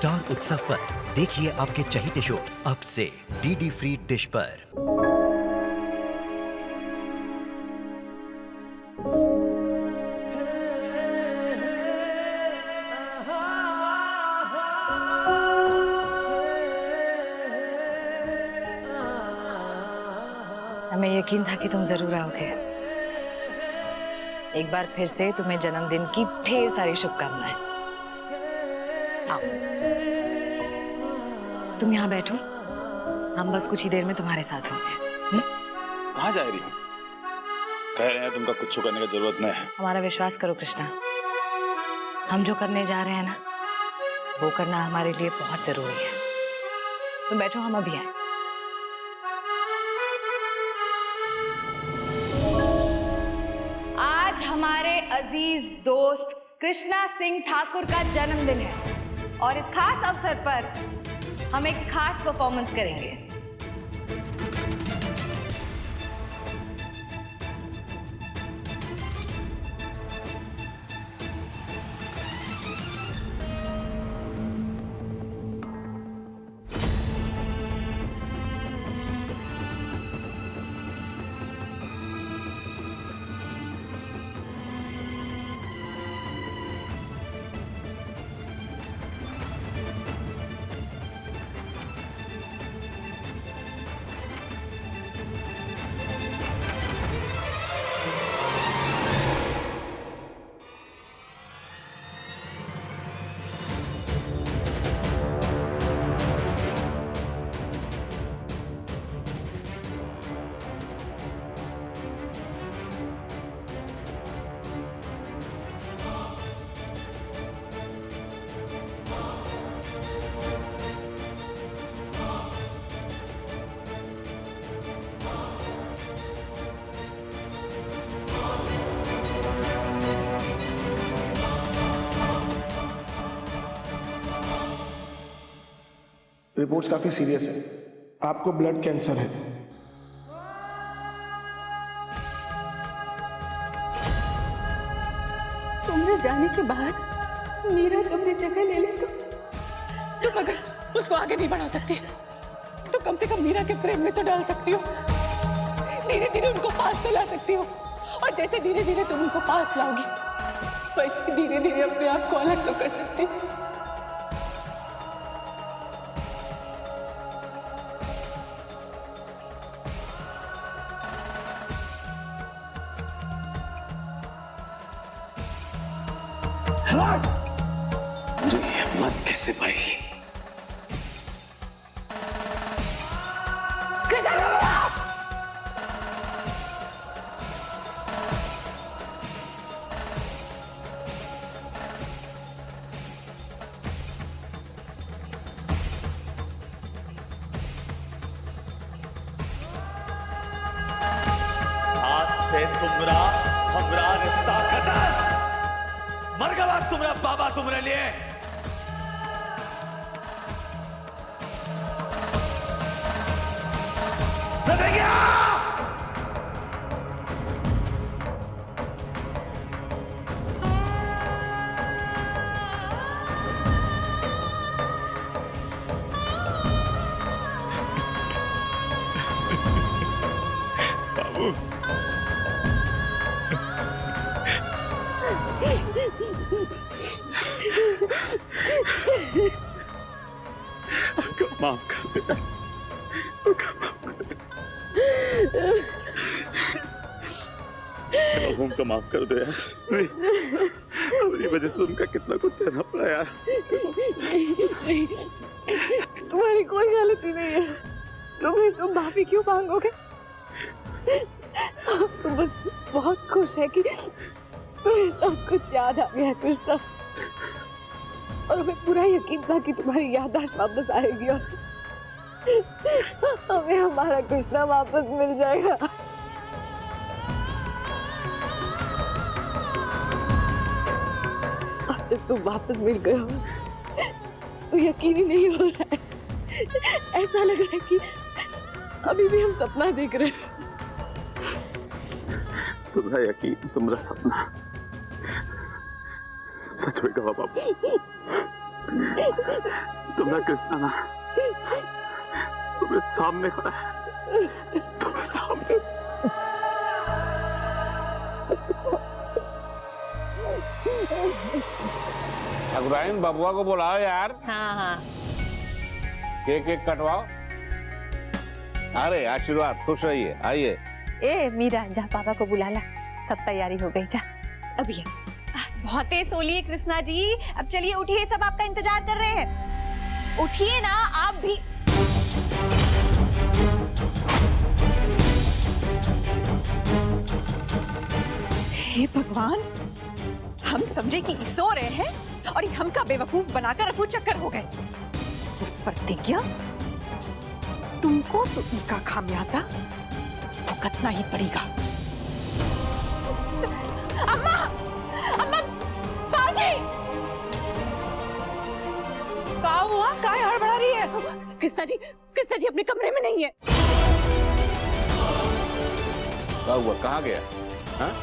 Star उत्सव पर देखिए आपके चहीते शोज अब से डीडी फ्री डिश पर। हमें यकीन था कि तुम जरूर आओगे। एक बार फिर से तुम्हें जन्मदिन की ढेर सारी शुभकामनाएं। आओ, तुम यहाँ बैठो, हम बस कुछ ही देर में तुम्हारे साथ होंगे। कहाँ जा रही हो? कह रहे हैं तुमका कुछ करने की जरूरत नहीं है। हमारा विश्वास करो कृष्णा, हम जो करने जा रहे हैं ना, वो करना हमारे लिए बहुत जरूरी है। तुम बैठो, हम अभी आए। आज हमारे अजीज दोस्त कृष्णा सिंह ठाकुर का जन्मदिन है और इस खास अवसर पर हम एक खास परफॉर्मेंस करेंगे। रिपोर्ट्स काफी सीरियस है, आपको ब्लड कैंसर है। तुमने जाने के बाद मीरा तुमने जगह ले ली तो तुम अगर उसको आगे नहीं बढ़ा सकती तो कम से कम मीरा के प्रेम में तो डाल सकती हो। धीरे धीरे उनको पास तो ला सकती हो, और जैसे धीरे धीरे तुम उनको पास लाओगी वैसे धीरे धीरे अपने आप को अलग तो कर सकती हो। हिम्मत कैसे पाई? आज से तुमरा हमरा रिश्ता खत्म। मर गया तुम्हारा बाबा तुम्हारे लिए। बाबू माफ कर दे, माफ कर दे, उनका माफ कर दो यार। मेरी वजह से उनका कितना कुछ सहना पड़ा यार। तुम्हारी कोई गलती नहीं है, तुम माफी क्यों मांगोगे? तुम बस बहुत खुश है कि तुम्हें सब कुछ याद आ गया कृष्णा, और हमें पूरा यकीन था कि तुम्हारी याददाश्त वापस आएगी और हमें हमारा कृष्णा वापस मिल जाएगा। और जब तुम वापस मिल गए हो तो यकीन ही नहीं हो रहा है, ऐसा लग रहा है कि अभी भी हम सपना देख रहे हैं। तुम्हारा यकीन, तुम्हारा सपना सब सच होगा बाबू। तुम्हारा कृष्णा ना तुम्हारे सामने खड़ा है, तुम्हारे सामने। ठाकुराइन बबुआ को बुलाओ यार। हाँ हाँ। केक केक कटवाओ। अरे आशीर्वाद, खुश रहिए, आइए। ए मीरा, जा पापा को बुला ला, सब तैयारी हो गई, जा अभी। बहुत तेज सोलिए कृष्णा जी, अब चलिए उठिए, सब आपका इंतजार कर रहे हैं। उठिए ना आप भी। हे भगवान, हम समझे कि सो रहे हैं और ये हमका बेवकूफ बनाकर रफू चक्कर हो गए। प्रतिज्ञा, तुमको तो इसका खामियाजा भुगतना ही पड़ेगा। अम्मा, अम्मा, बाजी! क्या हुआ? क्या हड़बड़ा रही है? कृष्णा जी अपने कमरे में नहीं है। क्या हुआ, कहाँ गया? हाँ?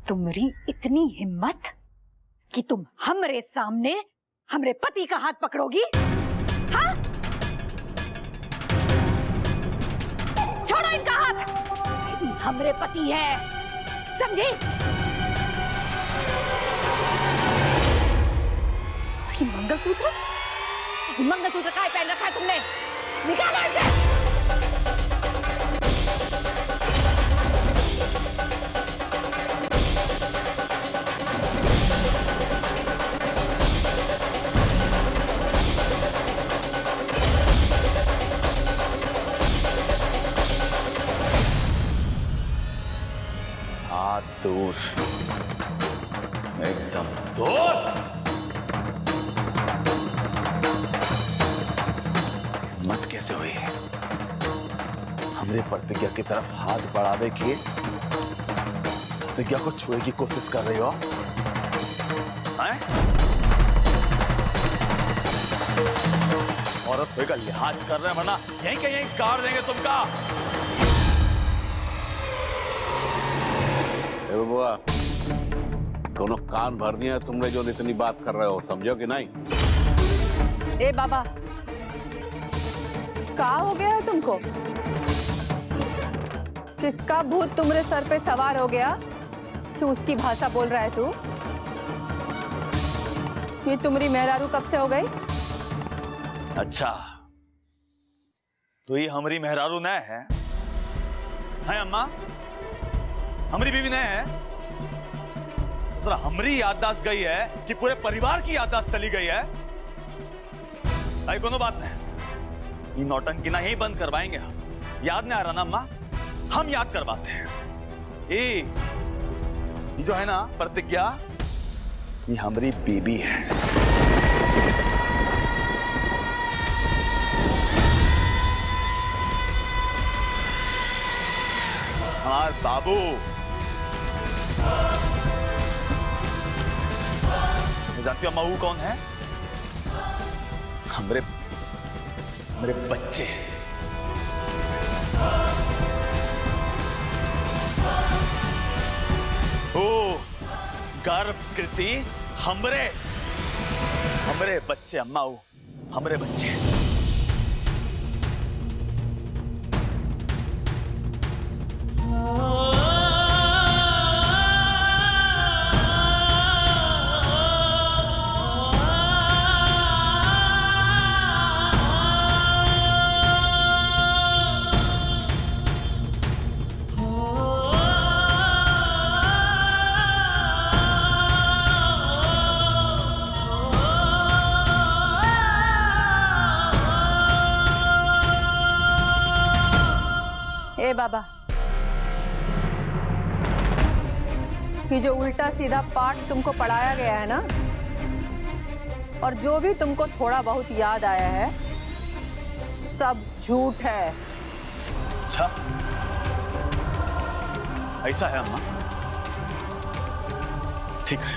तुम्हारी इतनी हिम्मत कि तुम हमरे सामने हमरे पति का हाथ पकड़ोगी? हाँ? छोड़ो इनका हाथ, ये हमरे पति है, समझी? ये मंगलसूत्र काय पहन रखा है तुमने? निकालो इसे। दूर, एकदम दूर। मत कैसे हुई हमरे प्रतिज्ञा की तरफ हाथ बढ़ावे की, प्रतिज्ञा को छुए की कोशिश कर रही हो? औरत होएगा लिहाज कर रहे हैं, वरना यहीं के यहीं गाड़ देंगे तुमका। बुआ, दोनों कान भर दिए तुमने जो इतनी बात कर रहे हो, समझो कि नहीं? ए बाबा, क्या हो गया है तुमको? किसका भूत तुम्हारे सर पे सवार हो गया कि उसकी भाषा बोल रहा है तू? ये तुम्हारी मेहरारू कब से हो गई? अच्छा, तो ये हमारी मेहरारू न है? अम्मा, हमारी बीवी नहीं है? जरा हमारी याददाश्त गई है कि पूरे परिवार की याददाश्त चली गई है? भाई कोनो बात नहीं, ये नौटंकी ना ही बंद करवाएंगे हम। याद नहीं आ रहा ना अम्मा? हम याद करवाते हैं। ये जो है ना प्रतिज्ञा, ये हमारी बीबी है। हाँ बाबू, जानती हो अम्मा वो कौन है? हमरे बच्चे। ओ गर्भ कृति हमरे बच्चे अम्मा वो हमरे बच्चे। ए बाबा, ये जो उल्टा सीधा पाठ तुमको पढ़ाया गया है ना, और जो भी तुमको थोड़ा बहुत याद आया है, सब झूठ है। अच्छा, ऐसा है अम्मा? ठीक है,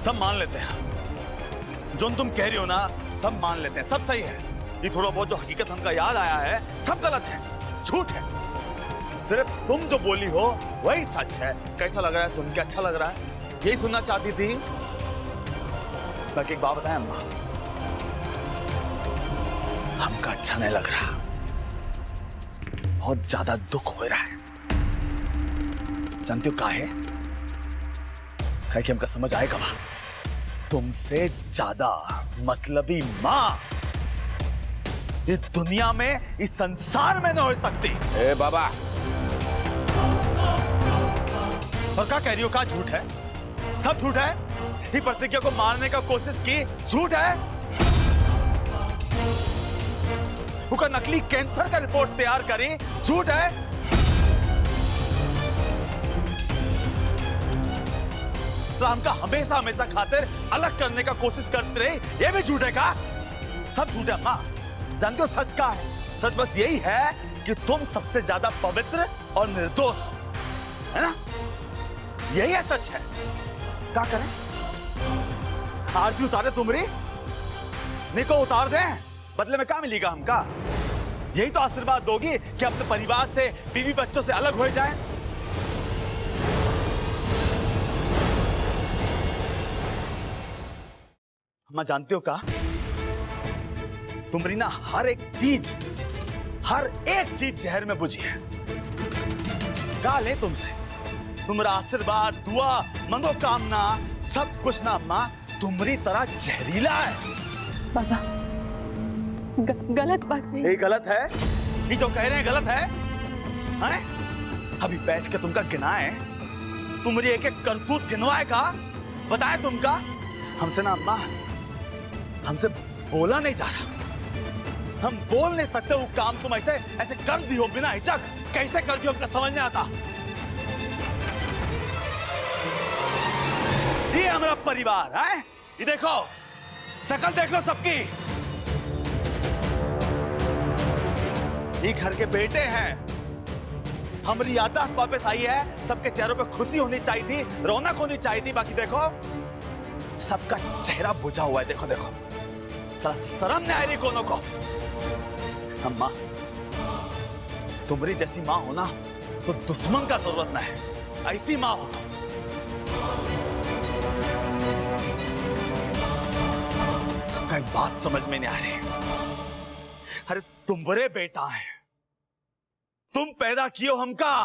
सब मान लेते हैं। जो तुम कह रही हो ना, सब मान लेते हैं, सब सही है। ये थोड़ा बहुत जो हकीकत हमका याद आया है, सब गलत है, झूठ है। सिर्फ तुम जो बोली हो वही सच है। कैसा लग रहा है सुन के? अच्छा लग रहा है? यही सुनना चाहती थी। बाकी एक बात बताएं अम्मा, हमका अच्छा नहीं लग रहा, बहुत ज्यादा दुख हो रहा है। जानती हो काहे? कि हमका समझ आएगा वहां, तुमसे ज्यादा मतलबी मां इस दुनिया में, इस संसार में न हो सकती। ए बाबा, और क्या कह रही हो? क्या झूठ है? सब झूठ है। ये प्रतिज्ञा को मारने का कोशिश की, झूठ है। उसका नकली कैंसर का रिपोर्ट तैयार करी, झूठ है। तो हमका हमेशा हमेशा खातिर अलग करने का कोशिश करते रहे, ये भी झूठ है का? सब झूठ है अम्मा। जानते हो सच का है? सच बस यही है कि तुम सबसे ज्यादा पवित्र और निर्दोष, है ना? यही है, सच है। क्या करें? आरती उतारे तुमरी? निको उतार दें? बदले में क्या मिलेगा हमका? यही तो आशीर्वाद दोगी कि अपने परिवार से, बीवी बच्चों से अलग हो जाए। अम्मा जानते हो का, तुमरी ना हर एक चीज जहर में बुझी है। क्या ले तुमसे? तुम्हारा आशीर्वाद, दुआ, मनोकामना, सब कुछ ना अम्मा तुम्हारी तरह जहरीला है। बाबा, गलत बात नहीं। ये गलत है? ये जो कह रहे हैं गलत है? हैं? अभी बैठ के तुमका गिनाए, तुम्हारी एक एक करतूत गिनवाए का, बताए तुमका। हमसे ना अम्मा, हमसे बोला नहीं जा रहा। हम बोल नहीं सकते वो काम तुम ऐसे ऐसे कर दी हो बिना हिचक। कैसे कर दी हो हमका समझ नहीं आता। ये हमारा परिवार है, ये देखो, शक्ल देख लो सबकी। ये घर के बेटे हैं। हमारी याददाश्त वापस आई है, सबके चेहरों पे खुशी होनी चाहिए थी, रौनक होनी चाहिए थी। बाकी देखो, सबका चेहरा बुझा हुआ है। देखो देखो, साला शर्म नहीं आ रही कोनो को। अम्मा, तुम्हारी जैसी मां हो ना तो दुश्मन का जरूरत नहीं है, ऐसी मां हो तो। एक बात समझ में नहीं आ रही। अरे तुम बड़े बेटा हैं, तुम पैदा कियो हमका,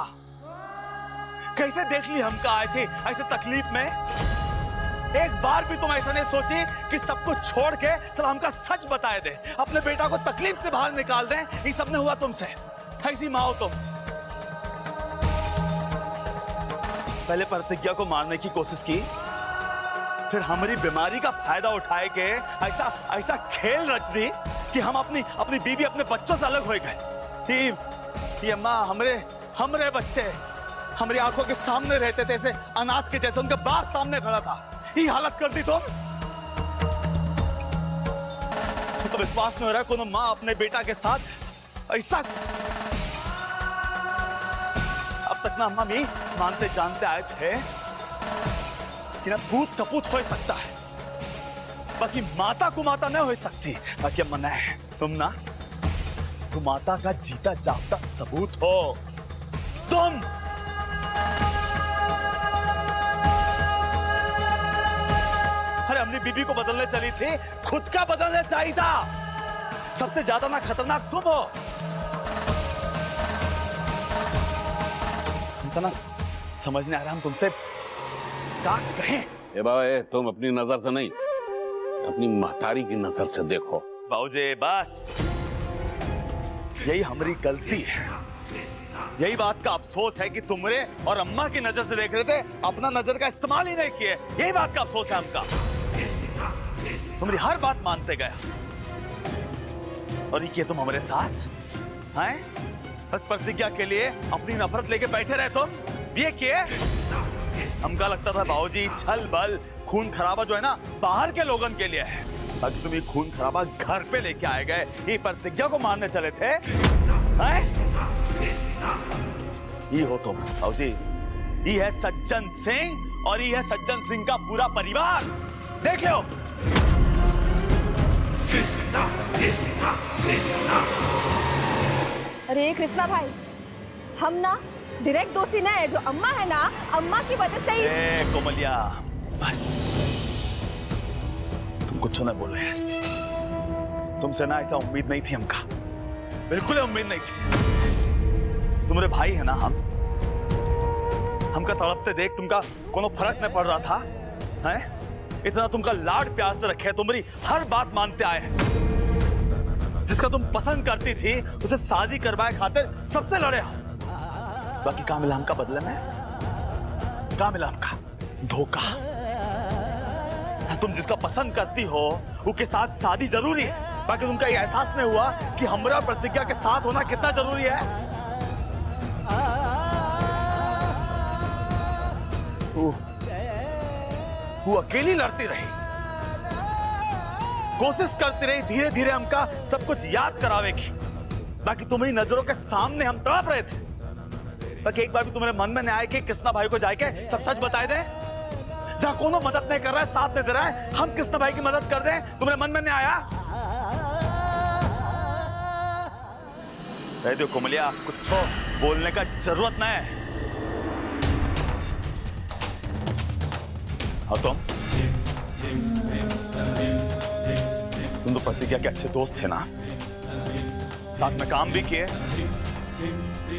कैसे देख ली हमका ऐसे ऐसे तकलीफ में? एक बार भी तुम ऐसा नहीं सोची कि सब कुछ छोड़ के चलो हमका सच बताए दे, अपने बेटा को तकलीफ से बाहर निकाल दे। ये सब ने हुआ तुमसे, ऐसी मां हो तुम। पहले प्रतिज्ञा को मारने की कोशिश की, फिर हमारी बीमारी का फायदा उठाए के ऐसा ऐसा खेल रच दी कि हम अपनी बीवी, अपने बच्चों से अलग हो गए। ये अम्मा, हमरे बच्चे हमारी आंखों के सामने रहते थे, ऐसे अनाथ के जैसे, उनका बाप सामने खड़ा था। ये हालत कर दी तुम। तो विश्वास नहीं हो रहा कोनो मां अपने बेटा के साथ ऐसा। अब तक ना अम्मा भी मानते जानते आए थे कि ना पूत कपूत हो सकता है, बाकी माता को माता नहीं हो सकती। बाकी अम्मा नहीं, तुम माता का जीता जागता सबूत हो तुम। अरे हमने बीबी को बदलने चली थी, खुद का बदलने चाहिए था। सबसे ज्यादा ना खतरनाक तुम हो। हमको ना समझ नहीं आ रहा हम तुमसे क्या कहें। ए बाबा, तुम अपनी नजर से नहीं, अपनी महतारी की नजर से देखो। बाबूजी बस, यही हमारी गलती है। यही बात का अफसोस है कि तुमरे और अम्मा की नजर से देख रहे थे, अपना नजर का इस्तेमाल ही नहीं किए। यही बात का अफसोस है हमका। तुम्हारी हर बात मानते गया और ये किए तुम हमारे साथ हैं? बस प्रतिज्ञा के लिए अपनी नफरत लेके बैठे रहे तुम। ये किए हमका लगता था बाबूजी छल बल खून खराबा जो है ना बाहर के लोगों के लिए है, बाकी तुम ये खून खराबा घर पे लेके आए गए। ये प्रतिज्ञा को मानने चले थे हैं? ये हो तुम बाबूजी, ये है सज्जन सिंह और ये है सज्जन सिंह का पूरा परिवार। देख लो। अरे कृष्णा भाई, हम ना डायरेक्ट दोषी ना है, जो अम्मा है ना, अम्मा की वजह से ही। कोमलिया बस, तुम कुछ ना बोलो यार। तुमसे ना ऐसा उम्मीद नहीं थी हमका, बिल्कुल उम्मीद नहीं थी। तुम्हारे भाई है ना हमका तड़पते देख तुमका कोनो फर्क नहीं पड़ रहा था हैं? इतना तुमका लाड प्यार से रखे, तुम्हारी हर बात मानते आए हैं। जिसका तुम पसंद करती थी उसे शादी करवाए खातिर सबसे लड़े हो। बाकी क्या मिला हमका बदले में? क्या मिला हमका? धोखा। तुम जिसका पसंद करती हो उसके साथ शादी जरूरी है, बाकी तुमका ये एहसास नहीं हुआ कि हमरा प्रतिज्ञा के साथ होना कितना जरूरी है। वो अकेली लड़ती रही, कोशिश करती रही, धीरे धीरे हमका सब कुछ याद करावे की। बाकी तुम्हारी नजरों के सामने हम तड़प रहे थे। बाकी एक बार भी तुम्हारे मन में नहीं आया कि कृष्णा भाई को जाके सब सच बताए दें? जहां कोनो मदद नहीं कर रहा है, साथ नहीं दे रहा है, हम कृष्णा भाई की मदद कर दें? तुम्हारे मन में नहीं आया? कह दो कोमलिया, कुछ बोलने का जरूरत नहीं है। हाँ तुम तो प्रतिज्ञा के अच्छे दोस्त थे ना, साथ में काम भी किए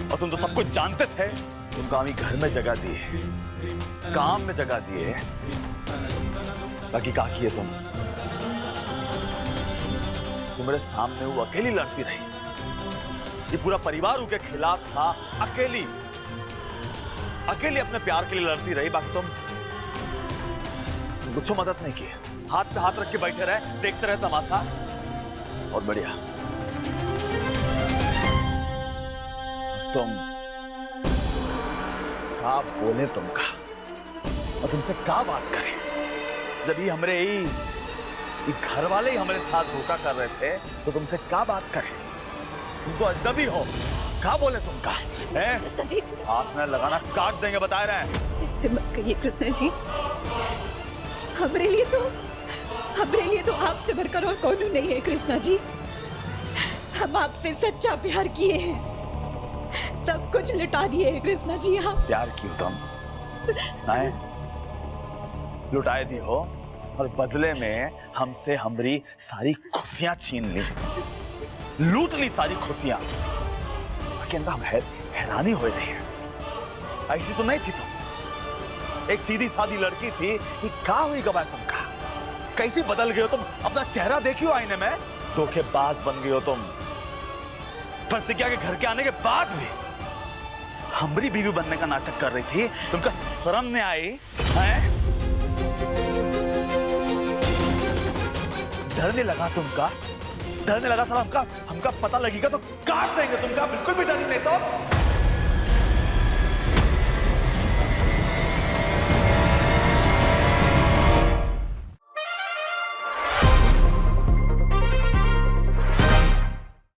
और तुम तो सब कुछ जानते थे। तुम काम ही घर में जगह दिए, काम में जगह दिए, बाकी क्या किए तुम? तुम्हारे सामने वो अकेली लड़ती रही, ये पूरा परिवार उनके खिलाफ था। अकेली अपने प्यार के लिए लड़ती रही, बाकी तुम कुछ मदद नहीं की। हाथ पे हाथ रख के बैठे रहे, देखते रहे तमाशा। बहुत बढ़िया। तुम क्या बोले तुमका और तुमसे क्या बात करें? जब ये हमारे ये घर वाले ही हमारे साथ धोखा कर रहे थे तो तुमसे क्या बात करें? तुम तो अजनबी हो। क्या बोले तुमका? हाथ में लगाना काट देंगे, बता रहे हैं। ऐसे मत कहिए कृष्णा जी, हमारे लिए तो आपसे बढ़कर और कौन नहीं है कृष्णा जी। हम आपसे सच्चा प्यार किए हैं, सब कुछ लुटा दिए हैं कृष्णा जी। आप प्यार क्यों तुम लुटाए दी हो और बदले में हमसे हमारी सारी खुशियां छीन ली, लूट ली सारी खुशियां। हम हैरानी हो रही है, ऐसी तो नहीं थी तुम। एक सीधी सादी लड़की थी, ये क्या हुई गवाह तुमका? कैसी बदल गए हो तुम? अपना चेहरा देखियो आईने में, धोखेबाज बन गई हो तुम। प्रतिज्ञा के घर के आने के बाद भी हमारी बीवी बनने का नाटक कर रही थी, तुमका शर्म नहीं आई? डर नहीं लगा तुमका? डर नहीं लगा? साला हमका पता लगेगा तो काट देंगे तुमका। बिल्कुल भी डर नहीं तो